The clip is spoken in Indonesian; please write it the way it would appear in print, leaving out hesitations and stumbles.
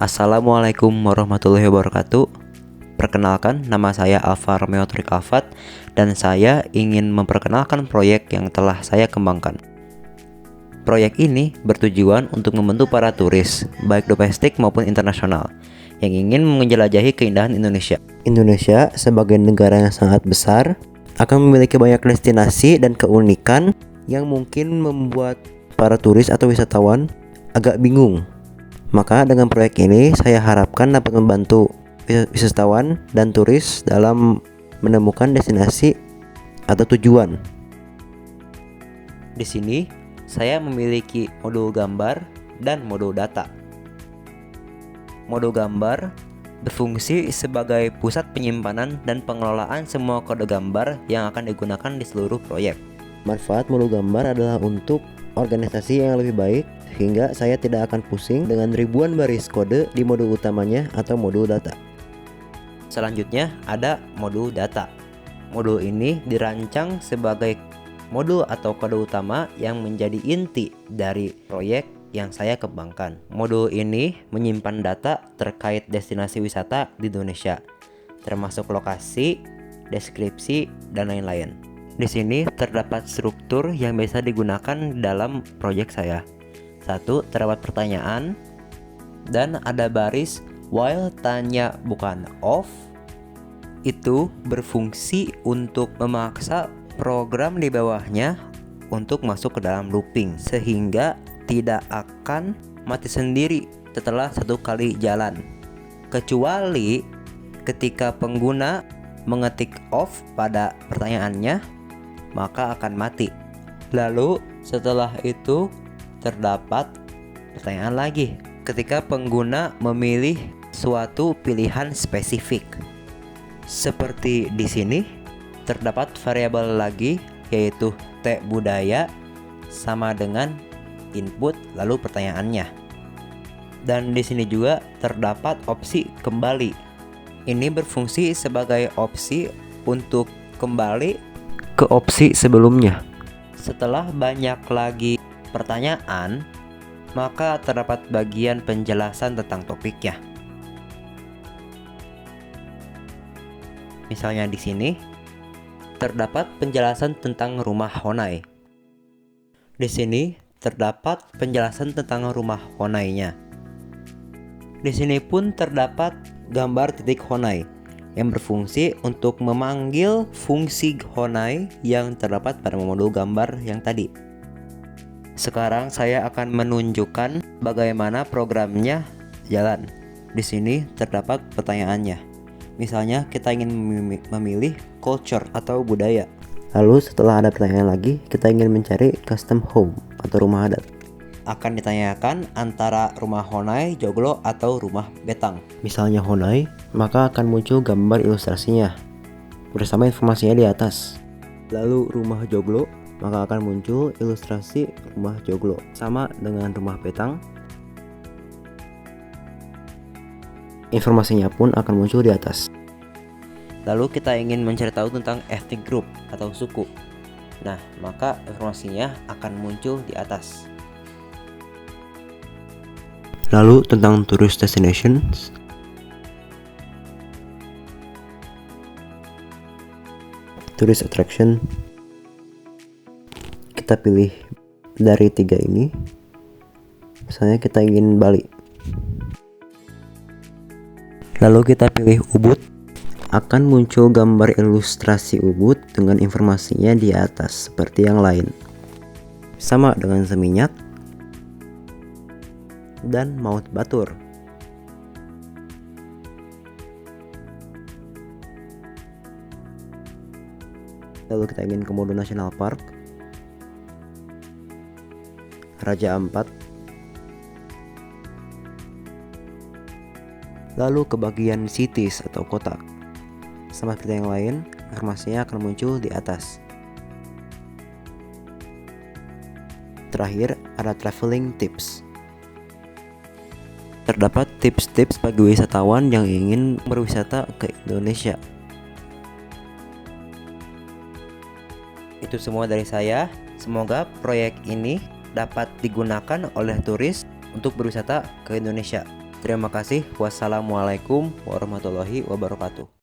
Assalamualaikum warahmatullahi wabarakatuh. Perkenalkan, nama saya Alfa Romeo Trik Alfat dan saya ingin memperkenalkan proyek yang telah saya kembangkan. Proyek ini bertujuan untuk membantu para turis, baik domestik maupun internasional, yang ingin menjelajahi keindahan Indonesia. Indonesia sebagai negara yang sangat besar akan memiliki banyak destinasi dan keunikan yang mungkin membuat para turis atau wisatawan agak bingung. Maka dengan proyek ini saya harapkan dapat membantu wisatawan dan turis dalam menemukan destinasi atau tujuan. Di sini saya memiliki modul gambar dan modul data. Modul gambar berfungsi sebagai pusat penyimpanan dan pengelolaan semua kode gambar yang akan digunakan di seluruh proyek. Manfaat modul gambar adalah untuk organisasi yang lebih baik, sehingga saya tidak akan pusing dengan ribuan baris kode di modul utamanya atau modul data. Selanjutnya ada modul data. Modul ini dirancang sebagai modul atau kode utama yang menjadi inti dari proyek yang saya kembangkan. Modul ini menyimpan data terkait destinasi wisata di Indonesia, termasuk lokasi, deskripsi, dan lain-lain. Di sini terdapat struktur yang bisa digunakan dalam proyek saya. 1. Terdapat pertanyaan dan ada baris while tanya bukan off. Itu berfungsi untuk memaksa program di bawahnya untuk masuk ke dalam looping, sehingga tidak akan mati sendiri setelah satu kali jalan, kecuali ketika pengguna mengetik off pada pertanyaannya, maka akan mati. Lalu setelah itu terdapat pertanyaan lagi ketika pengguna memilih suatu pilihan spesifik. Seperti di sini terdapat variabel lagi, yaitu T budaya sama dengan input lalu pertanyaannya. Dan di sini juga terdapat opsi kembali. Ini berfungsi sebagai opsi untuk kembali ke opsi sebelumnya. Setelah banyak lagi pertanyaan, maka terdapat bagian penjelasan tentang topiknya. Misalnya di sini terdapat penjelasan tentang rumah Honai. Di sini terdapat penjelasan tentang rumah Honai-nya. Di sini pun terdapat gambar titik Honai yang berfungsi untuk memanggil fungsi Honai yang terdapat pada modul gambar yang tadi. Sekarang saya akan menunjukkan bagaimana programnya jalan. Di sini terdapat pertanyaannya. Misalnya kita ingin memilih culture atau budaya. Lalu setelah ada pertanyaan lagi, kita ingin mencari custom home atau rumah adat. Akan ditanyakan antara rumah Honai, Joglo, atau rumah Betang. Misalnya Honai, maka akan muncul gambar ilustrasinya bersama informasinya di atas. Lalu rumah Joglo, maka akan muncul ilustrasi rumah Joglo. Sama dengan rumah Betang, informasinya pun akan muncul di atas. Lalu kita ingin mencari tahu tentang ethnic group atau suku. Nah, maka informasinya akan muncul di atas. Lalu tentang tourist destinations, tourist attraction, kita pilih dari 3 ini. Misalnya kita ingin Bali, lalu kita pilih Ubud, akan muncul gambar ilustrasi Ubud dengan informasinya di atas seperti yang lain. Sama dengan Seminyak dan Maut Batur. Lalu kita ingin Komodo National Park, Raja Ampat. Lalu ke bagian cities atau kota. Sama seperti yang lain, informasinya akan muncul di atas. Terakhir ada traveling tips. Terdapat tips-tips bagi wisatawan yang ingin berwisata ke Indonesia. Itu semua dari saya. Semoga proyek ini dapat digunakan oleh turis untuk berwisata ke Indonesia. Terima kasih. Wassalamualaikum warahmatullahi wabarakatuh.